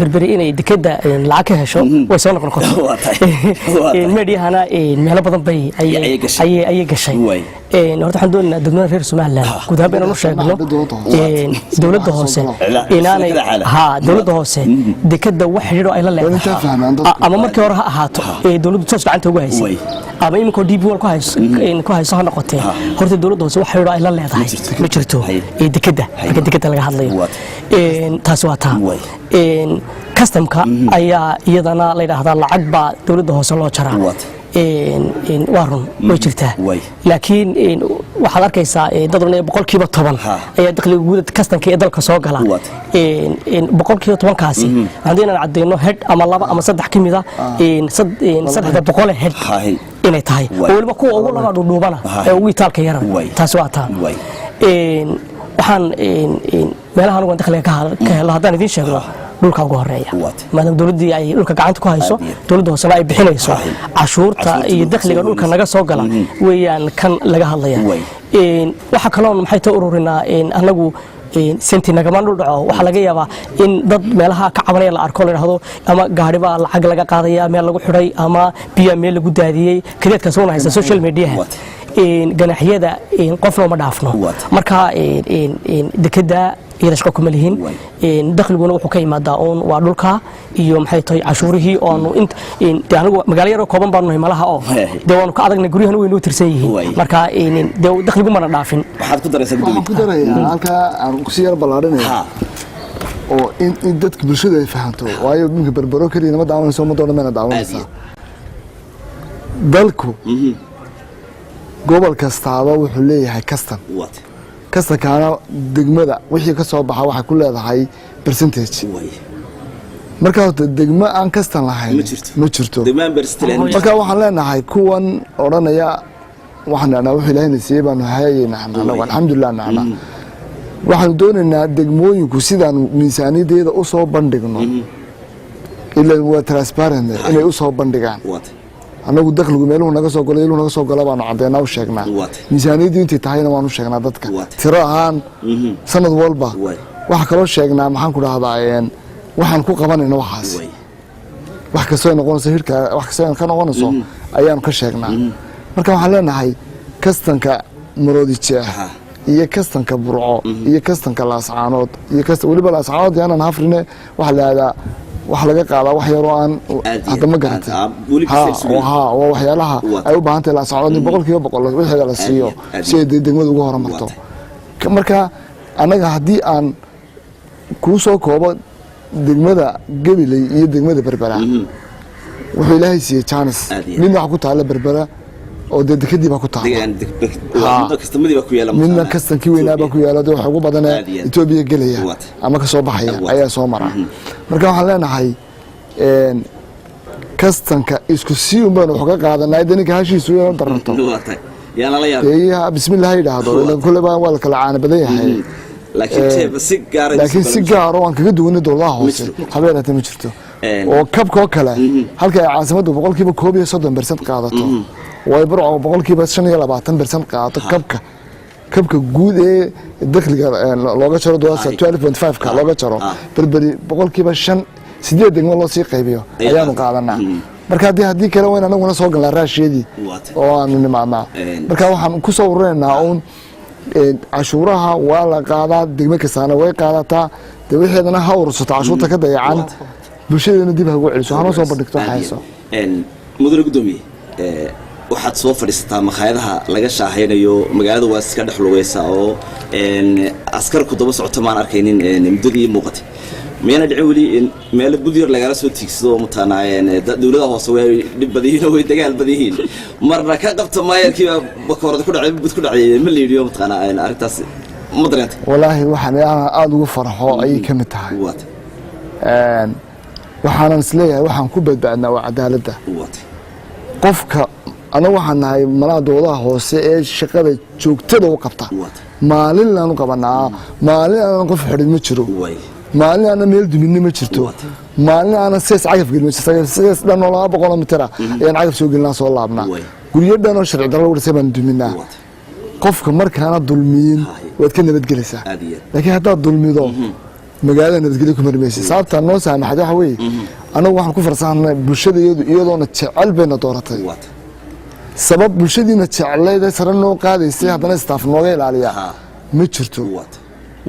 berberi inay dekada lacag ka hesho way soo noqon kartaa meediyahana meelo badan bay ay gashay horta waxaan doonaynaa dadweynaha reer Soomaaliland guud ahaan inaan u sheegno dawladda hoose inaanay dawladda hoose dekada wax xiriir ay la leedahay ama markii hore ha ahaato dawladdu toos gacanta ugu haysay ama iminka DB wal ku hayso ha noqotee horta dawladda hoose wax xiriir ay la leedahay ma jirto dekada laga hadlayo taas waa taa customka ayaa iyadana la yiraahdaa lacag baa dawladda hoose loo jaraa waa run way jirtaa laakiin waxaad arkaysaa dad runay boqolkiiba 10 ayaa dakhliga guud kastanka ee dalka soo gala boqolkiiba 10 kaasi hadii aan cadeyno head ama laba ama saddex kamida 300 head inay tahay oo waliba kuwa ugu laga dhuubana ee ugu taalka yaran taas waa taa waxaan meelahan ugu dakhliga ka helo hadaan idin sheegno dhulka ugu horeeya maadaama dawladii ay dhulka gacanta ku hayso dawladda hoose ay bixinayso cashuurta iyo dakhliga dhulka naga soo gala weeyaan kan laga hadlaya waxa kale oo maxay taa ururinaa anagu senti nagama dhul dhaco waxa laga yaabaa in dad meelaha ka cabanaya la arko leeyahay ama gaari baa lacag laga qaadaya meel lagu xidhay ama biyo meel lagu daadiyay kadeedka soo haysta social media ganaxyada qofna ma dhaafno marka dekada iyada shaqo kuma lihin dakhliguna wuxuu ka yimaadaa oon waa dhulka iyo maxay tahay cashuurihii oonu anigu magaalo yar oo kooban baanu nahay malaha oo dee waanu ka adagnay guryahan way noo tirsan yihiin marka dee dakhligu mana dhaafin waxaad ku daraysaa waxaan ku darayaa halkaa aan ku sii yar ballaarinaya oo in dadka bulshada ay fahanto waayo minka berbero kaliya nama daawanayso ma doona meena daawanaysaa dalku gobol kastaaba wuxuu leeyahay kastan kastankaana degmada wixii ka soo baxa waxay ku leedahay percentage marka horta degmo aan kastan lahayn ma jirto marka waxaan leenahay kuwan odhanaya waxaan dhahnaa wuxuu ilaahayna siiyey baanu hayayeynaa alxamdulilah nacna waxaanu doonaynaa degmooyinku sidaan miisaaniyadeeda u soo bandhigno ilaa waa transparent inay u soo bandhigaan anagu dakhligu meeluhu naga soo galo baanu cadeynaa u sheegnaa miisaaniyaddu intay tahayna waanu sheegnaa dadka tiro ahaan sanad walba waxa kaloo sheegnaa maxaan ku dhahdaa waxaan ku qabanayna waxaas wax kastoo noqonayso hirka wax kastoo ka noqonayso ayaanu ka sheegnaa marka waxaan leenahay kastanka maroodi jeex iyo kastanka burco iyo kastanka laascaanood iyo weliba laascaanood yaanan hafrine waxa la yidhahdaa wax laga qaadaa wax yaroo aan hadda ma garatay waa waxyaalaha ay u baahan tahay laascaanood in boqolkiiba boqol wixii la siiyo si ay degmada ugu horumarto marka annaga haddii aan kuu soo koobo degmada gabiley iyo degmada berbera wuxuu ilaahay siiyey jaanis midna waxa ku taalla berbera oo dekadii baa ku taalla midna kastankii weynaa baa ku yaala waxay ugu badanee Itoobiya gelaya ama ka soo baxaya ayaa soo mara marka waxaan leenahay kastanka isku sii un baan wax ka qaadanaa ninka hashiisu inuu daranto bismillah yidhaahdo kulle baa waa la kala caana badan yahay laakiin si gaar oo aan kaga duwanay dowladaha hoose habeeraatay ma jirto oo kabkoo kale halka ay caasimaddu boqolkiiba 30% qaadato way burco boqolkiiba 25% qaadato kabka guud ee dakhliga looga jaro dowladda 12.5 ka looga jaro berberi boqolkiiba 8 degmo loo sii qaybiyo ayaanu qaadanaa marka haddii kale weyn anaguna soo galnaa raasheedii oo aanu nimaadnaa marka waxaan ku soo ururinaynaa uun cashuuraha waa la qaadaa degmo kastaana way qaadataa dee wixeedana ha urursato cashuurta ka dayacan bulshadeena dib ha ugu celiso hana soo bandhigto hayso mudane gudoomiye waxaad soo fadhiisataa makhaayadaha laga shaahaynayo magaalada waa iska dhex lugaysa oo askarku daba socoto maan arkaynin muddadii muuqatay miyana dhicin weli meel budyar lagala soo tiigsado mutaanaa dawladaha hoose way dhib badihiin way dagaal badihiin marna ka qabta maayarkii bakoorada ku dhacay bud ku dhacay ma leeyiyo mutaanaa arrintaas ma dareenta wallaahi waxaan aad ugu farxo ay ka mid tahay waxaan isleeyahay waxaan ku badbaadnaa waa cadaaladda qofka anagu waxaan nahay malaha dowladaha hoose ee shaqada joogtada u qabta maalin laanu qabanaa maalin aan qof xidhin ma jiro maalin aan meel duminni ma jirto maalin aan sees cagaf gelin sees dhan oo 200 mitir ayaan cagaf soo gelinaa soo laabnaa guryo dhan oo sharci darro wada sabaan duminaa qofka markaana dulmiin waad ka nabadgelaysaa laakiin haddaad dulmido magaalada nabadgelyo ku marmaysa sababta noo saamaxday waxa weeye anagu waxaan ku farsanahay bulshada iyadoona jecel bayna dooratay sabab bulshadiina jecelayd sare noo qaadaysay haddana istaaf nooga ilaaliya ma jirto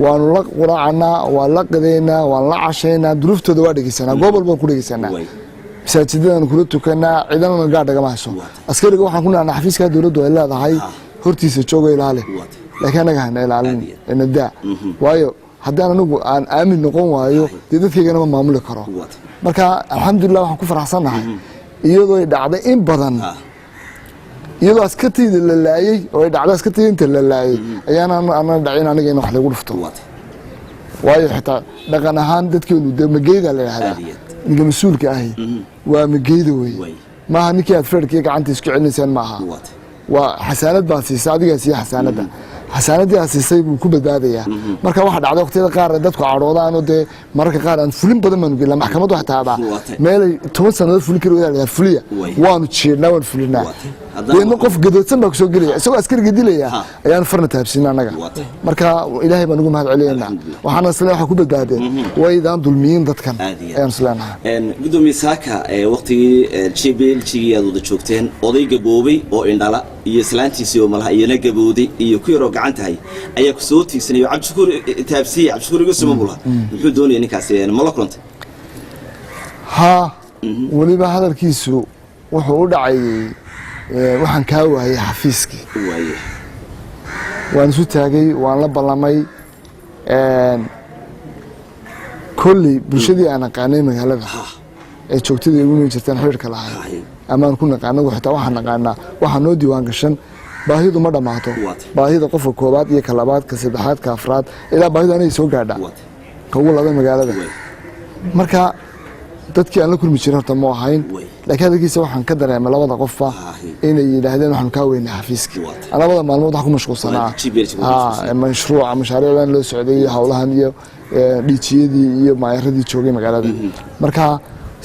waanu la quraacnaa waan la qadaynaa waan la cashaynaa duruuftooda waa dhegeysanaa gobol baan ku dhegeysanaa masaajidadaan kula tukanaa ciidana gaadhagama hayso askariga waxaan ku nahnaa xafiiska dowladdu ay leedahay hortiisa jooga ilaali laakiin anaga hana ilaalin nadaa waayo haddaan anigu aan aamin noqon waayo dee dadkaygana ma maamuli karo marka alxamdulilah waxaan ku faraxsannahay iyadoo ay dhacday in badan iyadoo askartayda la laayay oo ay dhacday askartayda inta la laayay ayaana aanan dhacin aniga in wax lagu dhufto waayo xitaa dhaqan ahaan dadkeenu dee mageyda la yidhahdaa ninka mas-uulka ahi waa mageyda wey maaha ninkii aad feerkii gacanta isku celinaysaan maaha waa xasaanad baad siisay adigaa siiya xasaanadda xasaanadii aad siisay buu ku badbaadayaa marka waxaa dhacday waqtiyada qaar dadku cadhoodaanoo dee mararka qaar aan fulin badan baanu gelnaa maxkamaddu waxay tahdaa meelay 10 sannadood fulin kari wadaa fuliya waanu jiirnaa waan fulinaa deedna qof gadoodsan baa kusoo gelaya isagoo askariga dilaya ayaan farna taabsiina annaga marka ilaahay baan ugu mahad celiyaynaa waxaana isle waxaa ku badbaadeen waydaan dulmiyin dadkan ayaan isleenahay gudoomiye saaka waqtigii jblgii aad wada joogteen oday gaboobay oo indhala iyo islaantiisii oo malaha iyana gabooday iyo ku yaroo gacan tahay ayaa ku soo tiigsanayo cabdishakuur taabsiye cabdishakuur iga sumabula muxuu doonaya ninkaasi ma la kulantay haa weliba hadalkiisu wuxuu u dhacayay waxaan kaa waayay xafiiskii waan isu taagay waan la ballamay kolley bulshadii aan aqaanay magaalada ee joogtada igu iman jirtaan xiriirka lahay amaan ku naqaanagu xitaa waxaan naqaanaa waxaa noo diiwaan gashan baahidu ma dhammaato baahida qofka koobaad iyo ka labaad ka saddexaad ka afraad ilaa baahidu anay soo gaadhaa ka ugu laba magaalada marka dadkii aan la kulmi jirin horta ma ahayn laakiin hadalkiisa waxaan ka dareemay labada qofba inay yidhaahdeen waxaanu kaa weynay xafiiskii labada maalmood waxaan ku mashquulsanaa mashruuca mashaariicdan loo socday iyo howlahan iyo dhiijiyadii iyo maayaradii joogay magaalada marka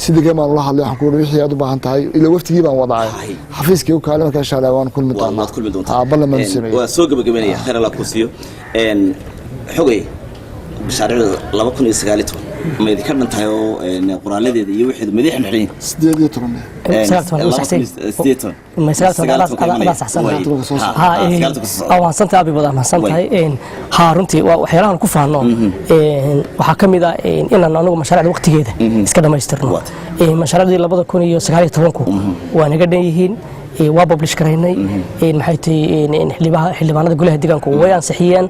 sidii baan ula hadlay waxaan ku wixii wixii aad u baahan tahay ila waftigii baan wadaay xafiiskii u kaalay markaa insha Allah waan kulmi doonaa ballamaan sameeyay waa soo gabagabeynaya khayr Allah ku siiyo xogay mashaariicda 2019 ma idinka dhantahay oo qoraaladeeda iyo wixii madaxan xiriin 18 abi badan mahsantahay runtii waxyaalahan ku faano waxaa ka mid ah inaan anagu mashaariicda waqtigeeda iska dhamaystirno mashaariicdii 2019 waa naga dhan yihiin waa publish karaynay maxay tahay xildhibaanada golaha deegaanka way ansixiyeen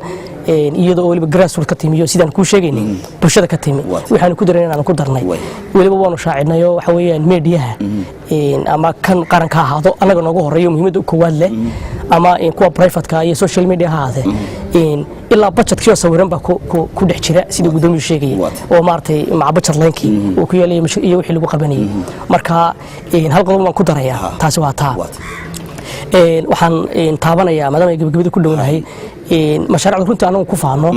iyadoo waliba grassroots ka timiyo sidaan ku sheegaynay bulshada ka timi waxaan ku dareynaa inaan ku darnay waliba waanu shaacidnayo waxa weeyaan meediyaha ama kan qaranka ahaado anaga noogu horeeyo muhiimada koowaad leh ama kuwa private-ka iyo social media ahaade ilaa budgetkii sawiran baa ku dhex jira sidii gudoomiyuhu sheegay oo maartay maca budget line-kii oo ku yeelay iyo wixii lagu qabanayay marka hal qodob baan ku darayaa taasi waa taa waxaan taabanayaa maadaama ay gabagabada ku dhownahay mashaariicda runtii anagu ku faano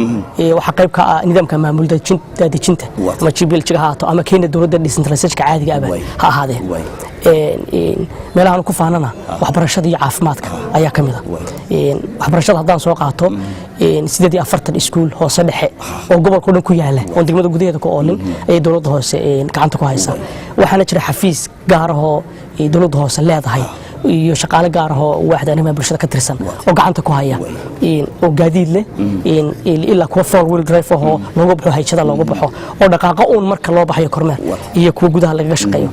waxaa qayb ka ah nidaamka maamul daadejinta ama GBL-jiga haato ama keena dowladda decentralization-ka caadiga ah ha ahaadeen meelahan ku faanana waxbarashada iyo caafimaadka ayaa ka mid ah waxbarashada haddaan soo qaato 48 iskuul hoose dhexe oo gobolka dhan ku yaala oo degmada gudaheeda ku oolin ay dowladda hoose gacanta ku haysa waxaana jira xafiis gaar ah oo dowladda hoose leedahay iyo shaqaale gaar ah oo waaxda arrimaha bulshada ka tirsan oo gacanta ku haya oo gaadiid leh ilaa kuwa four wheel drive oo looga baxo hay'ada looga baxo oo dhaqaaqa uun marka loo baxayo kormeer iyo kuwa gudaha laga shaqeeyo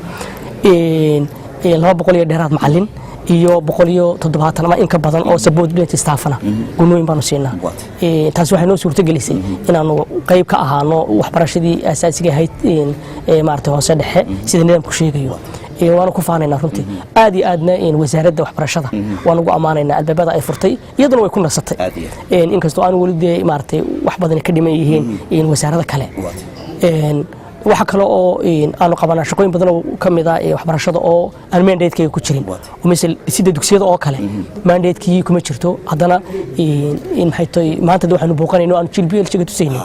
200 iyo dheeraad macallin iyo 170 ama in ka badan oo subordinate staffana gunooyin baanu siinaa taas waxay noo suurto gelisay inaanu qayb ka ahaano waxbarashadii asaasiga ahayd maartay hoose dhexe sida nidaamku sheegayo waanu ku faanaynaa runtii aad iyo aadna wasaaradda waxbarashada waan ugu ammaanaynaa albaabada ay furtay iyaduna way ku nasatay inkastoo aan weli dee maartay wax badan ka dhiman yihiin wasaaradda kale waxa kale oo aanu qabanaa shaqooyin badan oo ka mid ah waxbarashada oo aan mandate-kayga ku jirin oo misal sida dugsiyada oo kale mandate-kii kuma jirto haddana maxay tahay maanta waxaanu booqanaynaa aan jilbiyeelka tusaynay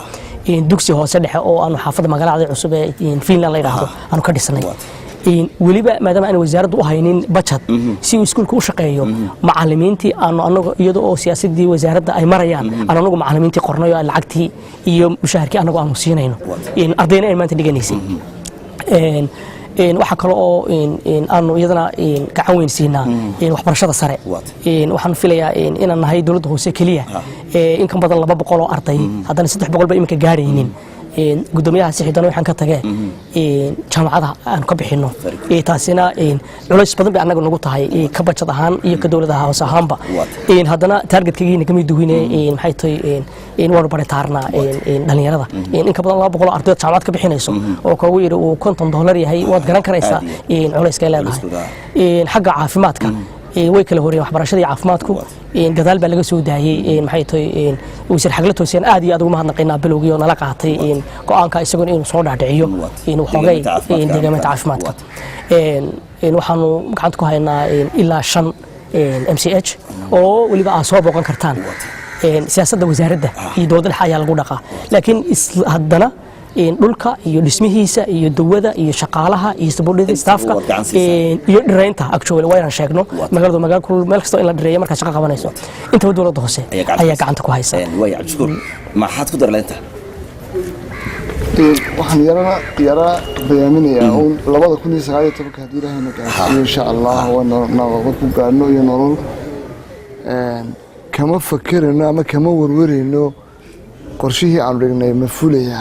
dugsi hoose dhexe oo aanu xaafadda magaalada cusub ee Finland la yiraahdo aanu ka dhisnay weliba maadaama aan wasaaraddu u haynin budget si uu iskuulku u shaqeeyo macallimiintii aanu anagu iyadoo oo siyaasadii wasaaradda ay marayaan anagu macallimiintii qornayo lacagtii iyo mushaharkii anagu aanu siinayno ardayna ay maanta dhiganaysay waxa kale oo aanu iyadana gacan weyn siinaa waxbarashada sare waxaan filayaa inaan nahay dawladda hoose kaliya in ka badan 200 oo arday haddana 300 ba iminka gaaraynin gudoomiyaha saxiidan waxaan ka tagay jaamacada aan ka bixino taasina culays badan bay anaga nagu tahay ka bajad ahaan iyo ka dawladaha hoose ahaanba haddana targetkaygiina kamid duwine maxay tahay waan baritaarna dhalinyarada in ka badan 200 arday jaamacad ka bixinayso oo koogu yiri uu $50 yahay waad garan karaysaa culayska ay leedahay xagga caafimaadka way kala horeen waxbarashadii caafimaadku gadaal baa laga soo daayay maxay tahay wasiir xagla tooseen aad iyo aad ugu mahadnaqaynaa bilowgii oo nala qaatay go'aanka isagoon inuu soo dhaadhiciyo inuu xoogay deegaanka caafimaadka waxaanu gacanta ku haynaa ilaa 5 MCH oo waliba aad soo booqan kartaan siyaasadda wasaaradda iyo dowladda dhexe ayaa lagu dhaqaa laakiin haddana dhulka iyo dhismihiisa iyo dawada iyo shaqaalaha iyo sababta staafka iyo dhiraynta actually waan sheegno magaalada meel kasta in la dhireeyo marka shaqo qabanayso inta dawladda hoose ayaa gacanta ku haysa way abshuur ma xad ku darleenta waxaan yara bayaaminayaa oo 2019 hadii Ilaahayna gaarsiiyo insha Allah wana ku gaarno iyo nolol kama fakarino ama kama warwarino qorshihii aan dhignay ma fulaya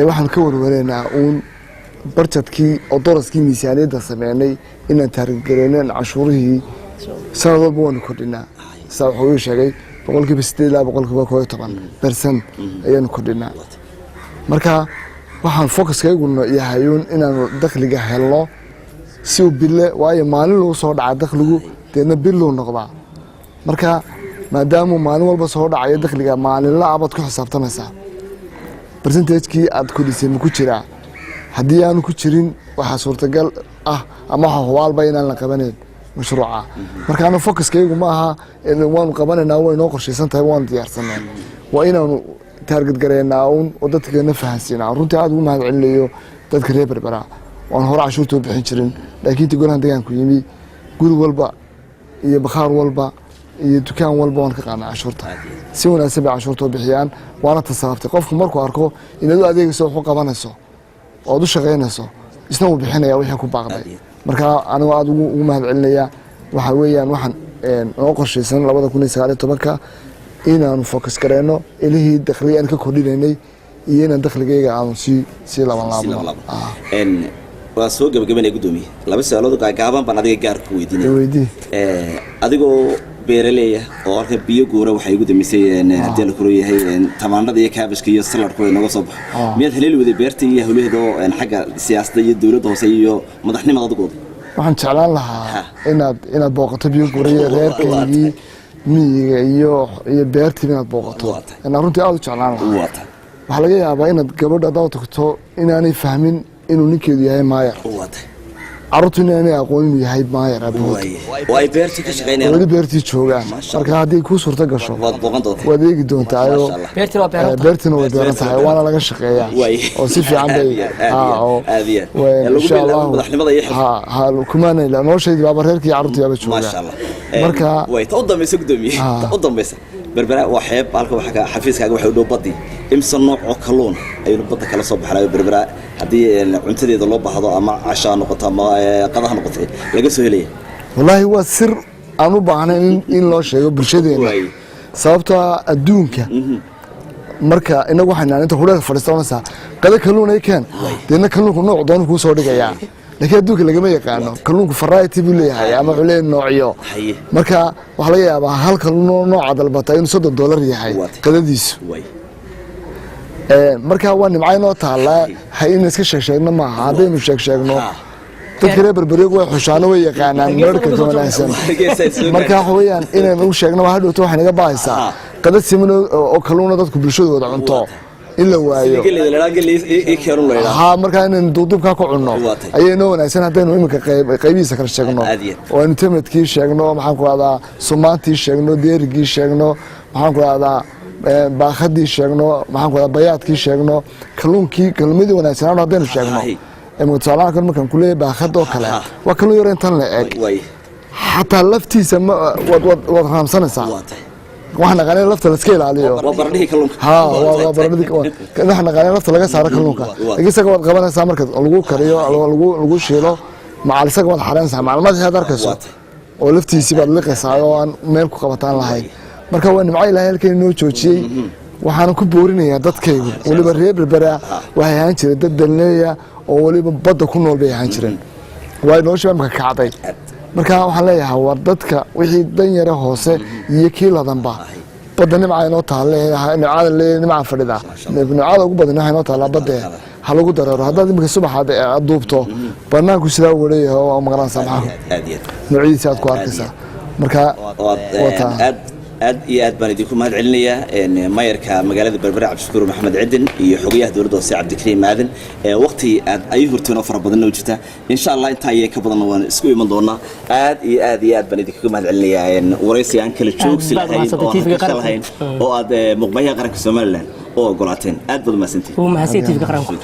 waxaan ka warwareynaa budgetkii oo daraskii miisaaniyadda sameynay inaan taariikh cashuurihii sanad walba waan kordhinaa saa wuxuu sheegay 8% ilaa 11% ayaan kordhinaa marka waxaan focuskaygu yahay inaan dakhliga helno si uu bille waayo maalin loo soo dhaca dakhligu deedna billow noqdaa marka maadaama maalin walba soo dhacayo dakhliga maalin la abad ku xisaabtamaysaa percentage-kii aad ku dhisay ma ku jiraa haddii aanu ku jirin waxa suurtagal ah ama waxa hubaalba inaan la qabaneyn mashruuca marka ana focuskaygu ma aha waan qabanaynaa way noo qorshaysan tahay waan diyaarsanaa waa inaanu target gareynaa oo dadkeena fahansiinaa runtii aad ugu mahad celinayo dadka reer Berbera waan hore cashuurta u bixin jirin laakiin golahan deegaanku yimi guri walba iyo bakhaar walba iyo dukaan walba waan ka qaadnaa cashuurta si wanaagsan bay cashuurta u bixiyaan waana tasaabtay qofku markuu arko inaad adeegayso wax u qabanayso oo u shaqeynayso isna uu bixinaya wixii ku baaqday marka anigu aad ugu mahad celinaya waxa weeyaan waxaan oo qorshaysan 2019 inaanu focus gareeno ilaahi dakhliga aan ka kordhinaynay iyo inaan dakhligayga aanu si laban waa soo gabagabanay gudoomiye laba su'aalood gaaban baan adiga gaar ku weydiinay adigoo beeraleeya oo arka biyo goora waxay ugu damisay hadii la koro yahay tamaandhada iyo kaabashka iyo saladku ay naga soo baxo miyaad haleeli wada beerta iyo hawleedo xagga siyaasadda iyo dawladda hoose iyo madaxnimada dadkooda waxaan jeclaan lahaa inaad booqato biyo goora reerkaygii miyiga iyo beertii inaad booqato runtii aad u jeclaan lahaa waxa laga yaabaa inaad gabadha daad tagto inaanay fahmin inuu ninkeedu yahay maayar carruurtu inaanay aqoon inuu yahay maayar way beertii ka shaqeynayaan wali beertii joogaan marka haddii ku suurta gasho waad eegi doontaa beertina way beeran tahay waana laga shaqeeyaa oo si fiican bay insha Allah kumaanayla noloshayda baaba reerkii carruurtii baaba joogaan marka way ta u dambaysa gudoomiye ta u dambaysa Berbera waa xeeb halka waxa xafiiskaaga waxa u dhow badii imsa nooc oo kalluun ayuu badda kala soo baxayo Berbera hadii cuntadeeda loo baahdo ama casha noqoto ama qadaha noqoto laga soo helay wallahi waa sir aan u baahnayn in loo sheego bulshadeena sababta adduunka marka inagu waxaan inta hore fadhiisanaysaa qada kalluun ay keen deena kalluunku nooc doon ku soo dhigayaa laakiin adduunka lagama yaqaano kalluunku variety buu leeyahay ama wuxuu leeyahay noocyo marka waxa laga yaabaa hal kalluun nooca dalbata inuu $30 yahay qadadiisu marka waa nimcaynoo taala hay in iska sheegno ma aha hadaynu sheegno dadka reer Berbera way xushaano way yaqaanaan marka ka wanaagsan marka waxa weeyaan inaan u sheegno waxa dhowto waxa naga baahaysaa qadad siman oo kalluun dadku bulshadooda cunto إلا وايو ها مركا إن دوب كاكو عنو أي نوع ناس هذين ويمك قيبي سكر شغنو وانتمت كي شغنو محاكو هذا سماتي شغنو ديرجي شغنو محاكو هذا باخدي شغنو محاكو هذا بيات كي شغنو كلون كي كلمدي وناس هذين شغنو المتصالح كل مكان كله باخدو كلام وكلو يرين تنلأ حتى لفتي سما وضرام سنة ساعة وإحنا قاعدين لفت السكيل عليه وبرده كلهم ها وبرده إحنا قاعدين لفت لقى سعر كلهم لقى سكوا قبلنا سامر كده لقوا كريو لقوا شيلو مع السكوا الحرام سامر مع الماضي هذا ركزوا ولفتي سيب لقى سعر مالك قبطان لهاي مركب وين معي لهاي لكن إنه شيء waxaan ku boorinayaa dadkaygu waliba reer berbera waxay ahaan jireen dad dalneeya oo waliba badda ku nool bay ahaan jireen way noo shaqo ka kacday marka waxaan leeyahay war dadka wixii dan yara hoose iyo kiiladanba badda nimca inoo taaleeyahay nimca fadhida nimcada ugu badan inoo taala badda ha lagu dareero haddaad imika subaxaad duubto banaanku sidaa wareeyahay oo magaran samaha nuuciisa aad ku arkaysaa marka aad iyo aad baan idinku mahad celinayaa maayarka magaalada Berbera Cabdishakuur Maxamed Cidin iyo xogayaha dawladda hoose Cabdikariim Maadan waqti aad ay hurteen oo fara badan oo jirta insha Allah inta ay ka badan waan isku iman doonaa aad iyo aad baan idinku mahad celinayaa waraysi aan kala joogsi lahayn oo aad muqbayaha qaranka Soomaaliland oo ogolaateen aad baad mahadsantihiin ومحسيتي في قرنكم